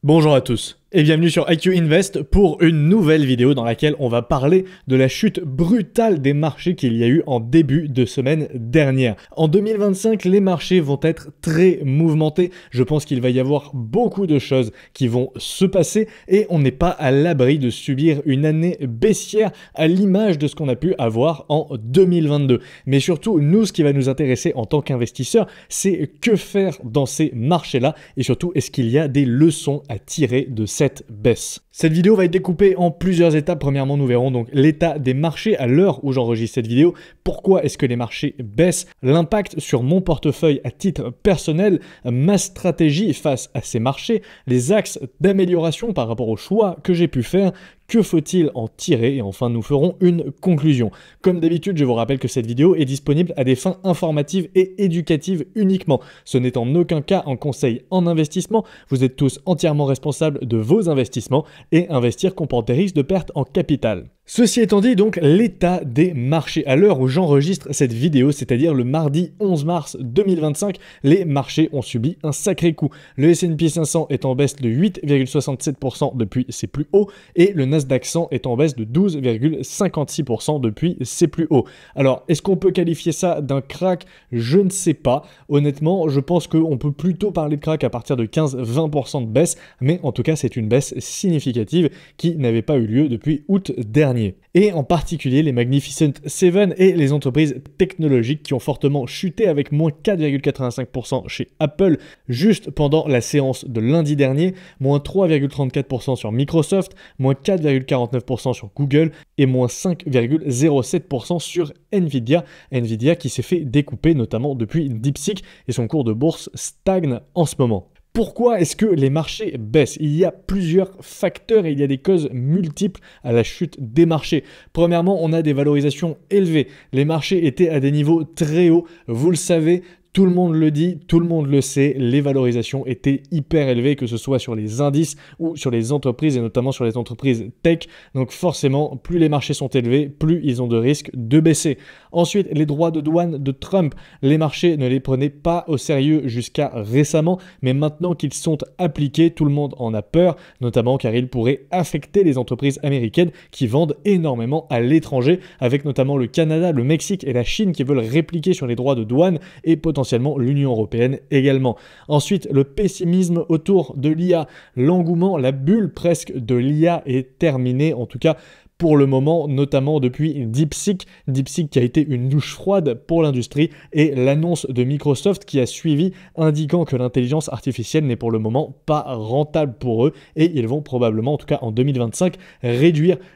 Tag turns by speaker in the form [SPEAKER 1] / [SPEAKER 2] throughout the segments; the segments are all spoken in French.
[SPEAKER 1] Bonjour à tous et bienvenue sur IQ Invest pour une nouvelle vidéo dans laquelle on va parler de la chute brutale des marchés qu'il y a eu en début de semaine dernière. En 2025, les marchés vont être très mouvementés. Je pense qu'il va y avoir beaucoup de choses qui vont se passer et on n'est pas à l'abri de subir une année baissière à l'image de ce qu'on a pu avoir en 2022. Mais surtout, nous, ce qui va nous intéresser en tant qu'investisseurs, c'est que faire dans ces marchés-là et surtout, est-ce qu'il y a des leçons à tirer de cette baisse. Cette vidéo va être découpée en plusieurs étapes. Premièrement, nous verrons donc l'état des marchés à l'heure où j'enregistre cette vidéo. Pourquoi est-ce que les marchés baissent? L'impact sur mon portefeuille à titre personnel, ma stratégie face à ces marchés, les axes d'amélioration par rapport aux choix que j'ai pu faire. Que faut-il en tirer? Et enfin, nous ferons une conclusion. Comme d'habitude, je vous rappelle que cette vidéo est disponible à des fins informatives et éducatives uniquement. Ce n'est en aucun cas un conseil en investissement. Vous êtes tous entièrement responsables de vos investissements et investir comporte des risques de perte en capital. Ceci étant dit, donc, l'état des marchés. À l'heure où j'enregistre cette vidéo, c'est-à-dire le mardi 11 mars 2025, les marchés ont subi un sacré coup. Le S&P 500 est en baisse de 8,67% depuis ses plus hauts et le Nasdaq 100 est en baisse de 12,56% depuis ses plus hauts. Alors, est-ce qu'on peut qualifier ça d'un crack? Je ne sais pas. Honnêtement, je pense qu'on peut plutôt parler de crack à partir de 15-20% de baisse, mais en tout cas, c'est une baisse significative qui n'avait pas eu lieu depuis août dernier. Et en particulier les Magnificent Seven et les entreprises technologiques qui ont fortement chuté avec moins 4,85% chez Apple juste pendant la séance de lundi dernier, moins 3,34% sur Microsoft, moins 4,49% sur Google et moins 5,07% sur Nvidia. Nvidia qui s'est fait découper notamment depuis DeepSeek et son cours de bourse stagne en ce moment. Pourquoi est-ce que les marchés baissent? Il y a plusieurs facteurs et il y a des causes multiples à la chute des marchés. Premièrement, on a des valorisations élevées. Les marchés étaient à des niveaux très hauts, vous le savez. Tout le monde le dit, tout le monde le sait, les valorisations étaient hyper élevées, que ce soit sur les indices ou sur les entreprises, et notamment sur les entreprises tech. Donc forcément, plus les marchés sont élevés, plus ils ont de risques de baisser. Ensuite, les droits de douane de Trump, les marchés ne les prenaient pas au sérieux jusqu'à récemment, mais maintenant qu'ils sont appliqués, tout le monde en a peur, notamment car ils pourraient affecter les entreprises américaines qui vendent énormément à l'étranger, avec notamment le Canada, le Mexique et la Chine qui veulent répliquer sur les droits de douane et potentiellement l'Union européenne également. Ensuite, le pessimisme autour de l'IA, l'engouement, la bulle presque de l'IA est terminée, en tout cas pour le moment, notamment depuis DeepSeek qui a été une douche froide pour l'industrie et l'annonce de Microsoft qui a suivi indiquant que l'intelligence artificielle n'est pour le moment pas rentable pour eux et ils vont probablement, en tout cas en 2025,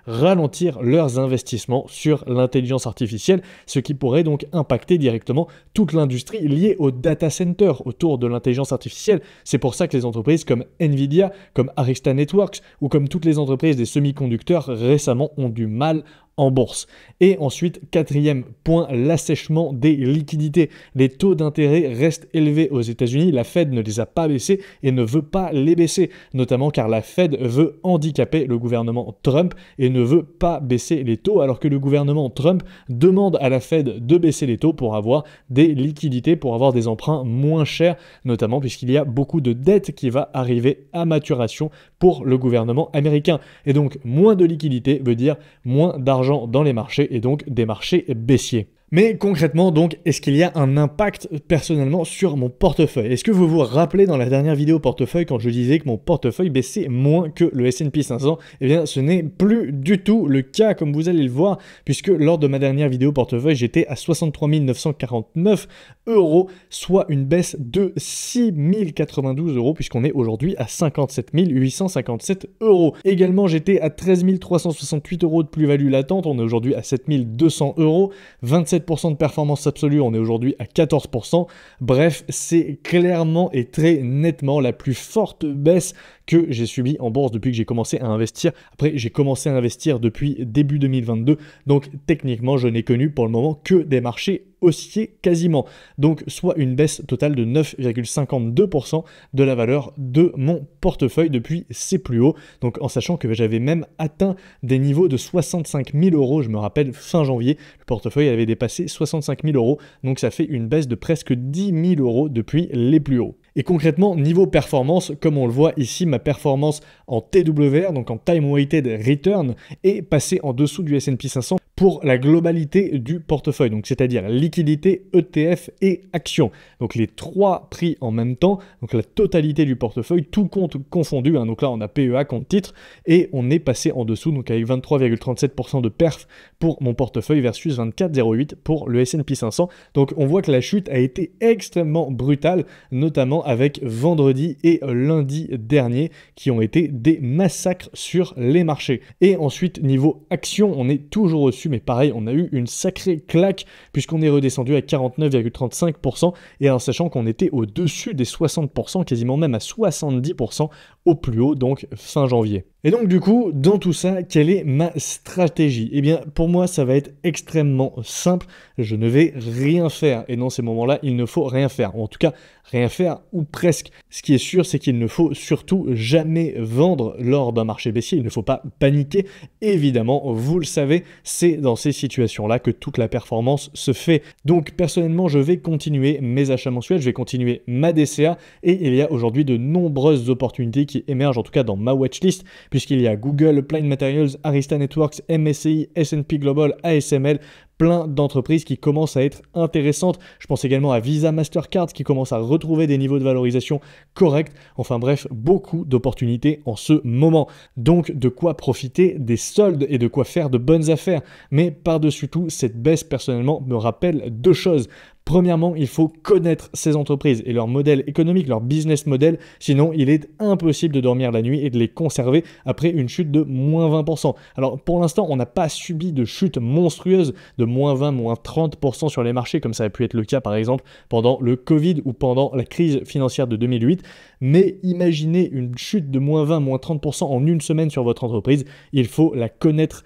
[SPEAKER 1] ralentir leurs investissements sur l'intelligence artificielle, ce qui pourrait donc impacter directement toute l'industrie liée au data center autour de l'intelligence artificielle. C'est pour ça que les entreprises comme Nvidia, comme Arista Networks ou comme toutes les entreprises des semi-conducteurs récemment ont du mal en bourse. Et ensuite, quatrième point, l'assèchement des liquidités. Les taux d'intérêt restent élevés aux États-Unis. La Fed ne les a pas baissés et ne veut pas les baisser, notamment car la Fed veut handicaper le gouvernement Trump et ne veut pas baisser les taux, alors que le gouvernement Trump demande à la Fed de baisser les taux pour avoir des liquidités, pour avoir des emprunts moins chers, notamment puisqu'il y a beaucoup de dettes qui va arriver à maturation pour le gouvernement américain. Et donc, moins de liquidités veut dire moins d'argent dans les marchés et donc des marchés baissiers. Mais concrètement, donc, est-ce qu'il y a un impact personnellement sur mon portefeuille? Est-ce que vous vous rappelez dans la dernière vidéo portefeuille quand je disais que mon portefeuille baissait moins que le S&P 500? Eh bien, ce n'est plus du tout le cas, comme vous allez le voir, puisque lors de ma dernière vidéo portefeuille, j'étais à 63 949 €, soit une baisse de 6 092 €, puisqu'on est aujourd'hui à 57 857 €. Également, j'étais à 13 368 € de plus-value latente, on est aujourd'hui à 7 200 €, 27% de performance absolue, on est aujourd'hui à 14%. Bref, c'est clairement et très nettement la plus forte baisse que j'ai subie en bourse depuis que j'ai commencé à investir. Après, j'ai commencé à investir depuis début 2022, donc techniquement, je n'ai connu pour le moment que des marchés haussiers quasiment. Donc, soit une baisse totale de 9,52% de la valeur de mon portefeuille depuis ses plus hauts. Donc, en sachant que j'avais même atteint des niveaux de 65 000 €. Je me rappelle, fin janvier, le portefeuille avait dépassé 65 000 €. Donc, ça fait une baisse de presque 10 000 € depuis les plus hauts. Et concrètement, niveau performance, comme on le voit ici, ma performance en TWR, donc en Time Weighted Return, est passée en dessous du S&P 500 pour la globalité du portefeuille, donc c'est-à-dire liquidité, ETF et actions. Donc les trois prix en même temps, donc la totalité du portefeuille, tout compte confondu, hein. Donc là on a PEA compte titre et on est passé en dessous, donc avec 23,37% de perf pour mon portefeuille versus 24,08 pour le S&P 500. Donc on voit que la chute a été extrêmement brutale, notamment avec vendredi et lundi dernier qui ont été des massacres sur les marchés. Et ensuite niveau action, on est toujours au-dessus, mais pareil, on a eu une sacrée claque puisqu'on est redescendu à 49,35% et en sachant qu'on était au-dessus des 60%, quasiment même à 70% au plus haut, donc fin janvier. Et donc du coup, dans tout ça, quelle est ma stratégie? Eh bien, pour moi, ça va être extrêmement simple. Je ne vais rien faire. Et dans ces moments-là, il ne faut rien faire. Ou en tout cas, rien faire ou presque. Ce qui est sûr, c'est qu'il ne faut surtout jamais vendre lors d'un marché baissier. Il ne faut pas paniquer. Évidemment, vous le savez, c'est dans ces situations-là que toute la performance se fait. Donc personnellement, je vais continuer mes achats mensuels, je vais continuer ma DCA et il y a aujourd'hui de nombreuses opportunités qui émergent, en tout cas dans ma watchlist, puisqu'il y a Google, Applied Materials, Arista Networks, MSCI, S&P Global, ASML, plein d'entreprises qui commencent à être intéressantes. Je pense également à Visa, Mastercard qui commencent à retrouver des niveaux de valorisation corrects. Enfin bref, beaucoup d'opportunités en ce moment. Donc de quoi profiter des soldes et de quoi faire de bonnes affaires. Mais par-dessus tout, cette baisse personnellement me rappelle deux choses. Premièrement, il faut connaître ces entreprises et leur modèle économique, leur business model, sinon il est impossible de dormir la nuit et de les conserver après une chute de moins 20%. Alors pour l'instant, on n'a pas subi de chute monstrueuse de moins 20, moins 30% sur les marchés, comme ça a pu être le cas par exemple pendant le Covid ou pendant la crise financière de 2008, mais imaginez une chute de moins 20, moins 30% en une semaine sur votre entreprise, il faut la connaître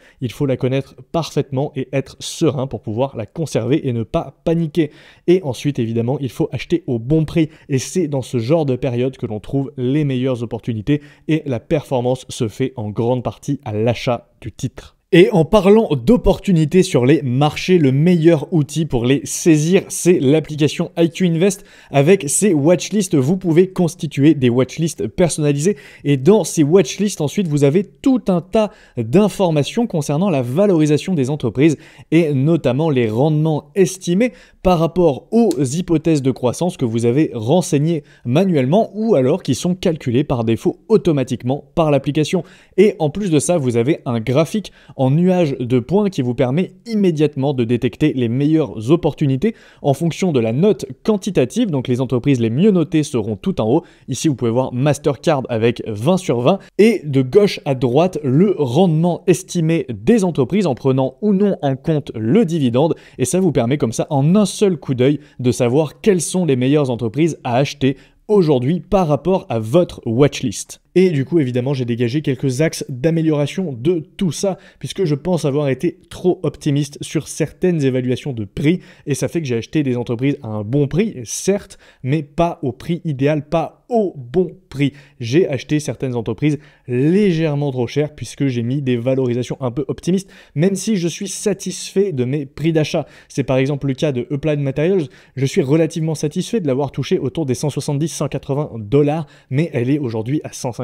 [SPEAKER 1] parfaitement et être serein pour pouvoir la conserver et ne pas paniquer. Et ensuite, évidemment, il faut acheter au bon prix. Et c'est dans ce genre de période que l'on trouve les meilleures opportunités et la performance se fait en grande partie à l'achat du titre. Et en parlant d'opportunités sur les marchés, le meilleur outil pour les saisir, c'est l'application IQ Invest. Avec ses watchlists, vous pouvez constituer des watchlists personnalisées. Et dans ces watchlists, ensuite, vous avez tout un tas d'informations concernant la valorisation des entreprises et notamment les rendements estimés par rapport aux hypothèses de croissance que vous avez renseignées manuellement ou alors qui sont calculées par défaut automatiquement par l'application. Et en plus de ça, vous avez un graphique en nuage de points qui vous permet immédiatement de détecter les meilleures opportunités en fonction de la note quantitative. Donc les entreprises les mieux notées seront tout en haut. Ici, vous pouvez voir Mastercard avec 20 sur 20 et de gauche à droite, le rendement estimé des entreprises en prenant ou non en compte le dividende. Et ça vous permet comme ça en un seul coup d'œil de savoir quelles sont les meilleures entreprises à acheter aujourd'hui par rapport à votre watchlist. Et du coup, évidemment, j'ai dégagé quelques axes d'amélioration de tout ça, puisque je pense avoir été trop optimiste sur certaines évaluations de prix, et ça fait que j'ai acheté des entreprises à un bon prix, certes, mais pas au prix idéal, pas au bon prix. J'ai acheté certaines entreprises légèrement trop chères, puisque j'ai mis des valorisations un peu optimistes, même si je suis satisfait de mes prix d'achat. C'est par exemple le cas de Applied Materials, je suis relativement satisfait de l'avoir touché autour des 170-180$, mais elle est aujourd'hui à 150$.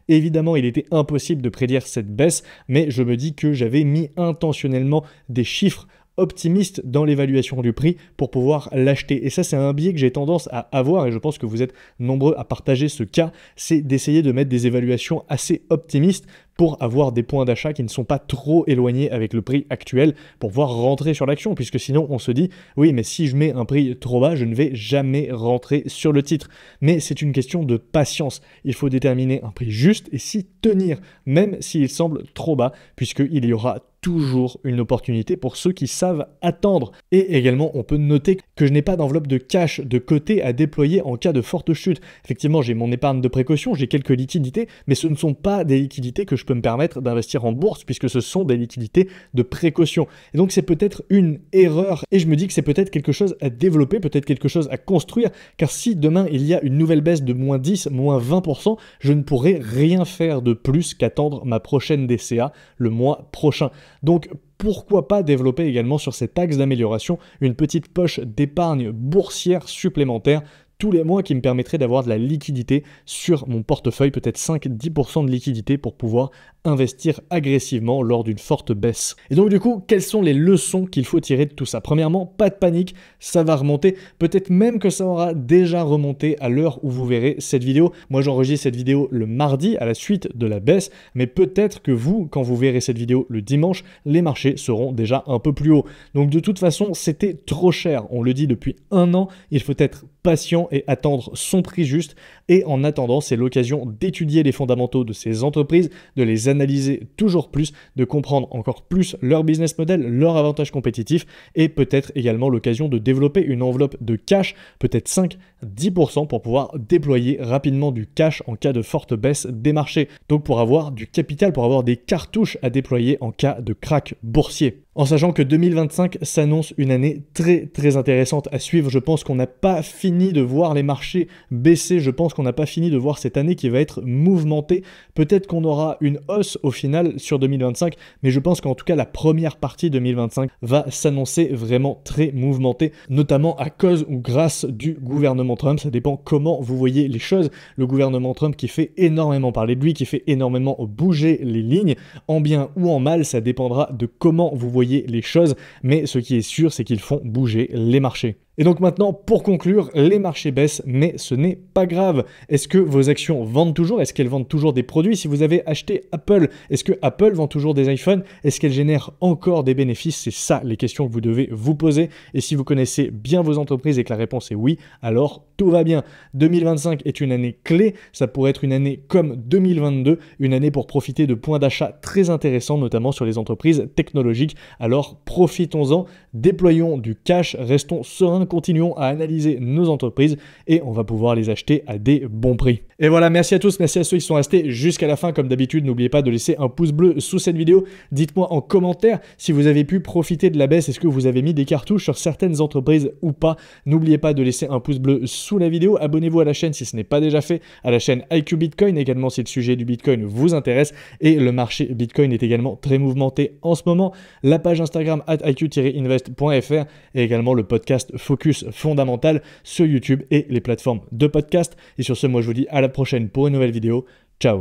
[SPEAKER 1] Évidemment, il était impossible de prédire cette baisse, mais je me dis que j'avais mis intentionnellement des chiffres optimiste dans l'évaluation du prix pour pouvoir l'acheter. Et ça, c'est un biais que j'ai tendance à avoir et je pense que vous êtes nombreux à partager ce cas, c'est d'essayer de mettre des évaluations assez optimistes pour avoir des points d'achat qui ne sont pas trop éloignés avec le prix actuel pour pouvoir rentrer sur l'action, puisque sinon on se dit oui mais si je mets un prix trop bas je ne vais jamais rentrer sur le titre. Mais c'est une question de patience, il faut déterminer un prix juste et s'y tenir même s'il semble trop bas, puisqu'il y aura toujours une opportunité pour ceux qui savent attendre. Et également, on peut noter que je n'ai pas d'enveloppe de cash de côté à déployer en cas de forte chute. Effectivement, j'ai mon épargne de précaution, j'ai quelques liquidités, mais ce ne sont pas des liquidités que je peux me permettre d'investir en bourse, puisque ce sont des liquidités de précaution. Et donc, c'est peut-être une erreur, et je me dis que c'est peut-être quelque chose à développer, peut-être quelque chose à construire, car si demain, il y a une nouvelle baisse de moins 10, moins 20%, je ne pourrai rien faire de plus qu'attendre ma prochaine DCA le mois prochain. Donc, pourquoi pas développer également sur cet axe d'amélioration une petite poche d'épargne boursière supplémentaire tous les mois qui me permettrait d'avoir de la liquidité sur mon portefeuille, peut-être 5-10% de liquidité pour pouvoir investir agressivement lors d'une forte baisse. Et donc du coup, quelles sont les leçons qu'il faut tirer de tout ça? Premièrement, pas de panique, ça va remonter, peut-être même que ça aura déjà remonté à l'heure où vous verrez cette vidéo. Moi j'enregistre cette vidéo le mardi à la suite de la baisse, mais peut-être que vous, quand vous verrez cette vidéo le dimanche, les marchés seront déjà un peu plus hauts. Donc de toute façon, c'était trop cher, on le dit depuis un an, il faut être patient et attendre son prix juste. Et en attendant, c'est l'occasion d'étudier les fondamentaux de ces entreprises, de les analyser toujours plus, de comprendre encore plus leur business model, leur avantage compétitif et peut-être également l'occasion de développer une enveloppe de cash, peut-être 5-10% pour pouvoir déployer rapidement du cash en cas de forte baisse des marchés. Donc pour avoir du capital, pour avoir des cartouches à déployer en cas de krach boursier. En sachant que 2025 s'annonce une année très intéressante à suivre. Je pense qu'on n'a pas fini de voir les marchés baisser. Je pense qu'on n'a pas fini de voir cette année qui va être mouvementée. Peut-être qu'on aura une hausse au final sur 2025, mais je pense qu'en tout cas la première partie 2025 va s'annoncer vraiment très mouvementée, notamment à cause ou grâce du gouvernement Trump. Ça dépend comment vous voyez les choses. Le gouvernement Trump qui fait énormément parler de lui, qui fait énormément bouger les lignes, en bien ou en mal, ça dépendra de comment vous voyez les choses, mais ce qui est sûr, c'est qu'ils font bouger les marchés. Et donc maintenant, pour conclure, les marchés baissent, mais ce n'est pas grave. Est-ce que vos actions vendent toujours? Est-ce qu'elles vendent toujours des produits? Si vous avez acheté Apple, est-ce que Apple vend toujours des iPhones? Est-ce qu'elle génère encore des bénéfices? C'est ça les questions que vous devez vous poser. Et si vous connaissez bien vos entreprises et que la réponse est oui, alors tout va bien. 2025 est une année clé. Ça pourrait être une année comme 2022, une année pour profiter de points d'achat très intéressants, notamment sur les entreprises technologiques. Alors profitons-en, déployons du cash, restons sereins, continuons à analyser nos entreprises et on va pouvoir les acheter à des bons prix. Et voilà, merci à tous, merci à ceux qui sont restés jusqu'à la fin. Comme d'habitude, n'oubliez pas de laisser un pouce bleu sous cette vidéo. Dites-moi en commentaire si vous avez pu profiter de la baisse, est-ce que vous avez mis des cartouches sur certaines entreprises ou pas. N'oubliez pas de laisser un pouce bleu sous la vidéo. Abonnez-vous à la chaîne si ce n'est pas déjà fait, à la chaîne IQ Bitcoin également si le sujet du Bitcoin vous intéresse. Et le marché Bitcoin est également très mouvementé en ce moment. La page Instagram @iq-invest.fr et également le podcast Focus Fondamental sur YouTube et les plateformes de podcast. Et sur ce, moi je vous dis à la prochaine pour une nouvelle vidéo. Ciao.